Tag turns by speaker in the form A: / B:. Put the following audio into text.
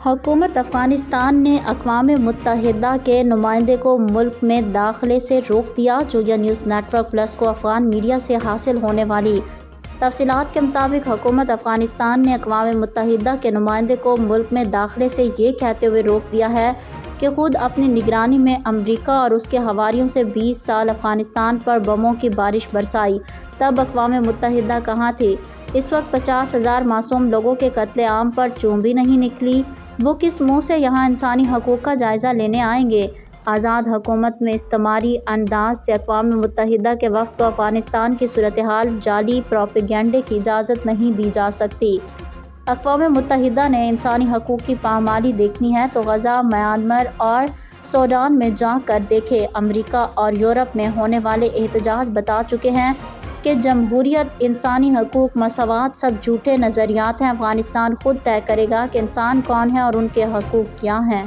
A: حکومت افغانستان نے اقوام متحدہ کے نمائندے کو ملک میں داخلے سے روک دیا۔ جویا نیوز نیٹ ورک پلس کو افغان میڈیا سے حاصل ہونے والی تفصیلات کے مطابق حکومت افغانستان نے اقوام متحدہ کے نمائندے کو ملک میں داخلے سے یہ کہتے ہوئے روک دیا ہے کہ خود اپنی نگرانی میں امریکہ اور اس کے حواریوں سے 20 سال افغانستان پر بموں کی بارش برسائی، تب اقوام متحدہ کہاں تھی؟ اس وقت 50,000 معصوم لوگوں کے قتل عام پر چونب بھی نہیں نکلی۔ وہ کس منہ سے یہاں انسانی حقوق کا جائزہ لینے آئیں گے؟ آزاد حکومت میں استعماری انداز سے اقوام متحدہ کے وفد کو افغانستان کی صورتحال جعلی پروپیگنڈے کی اجازت نہیں دی جا سکتی۔ اقوام متحدہ نے انسانی حقوق کی پامالی دیکھنی ہے تو غزہ، میانمار اور سوڈان میں جا کر دیکھے۔ امریکہ اور یورپ میں ہونے والے احتجاج بتا چکے ہیں کہ جمہوریت، انسانی حقوق، مساوات سب جھوٹے نظریات ہیں۔ افغانستان خود طے کرے گا کہ انسان کون ہے اور ان کے حقوق کیا ہیں۔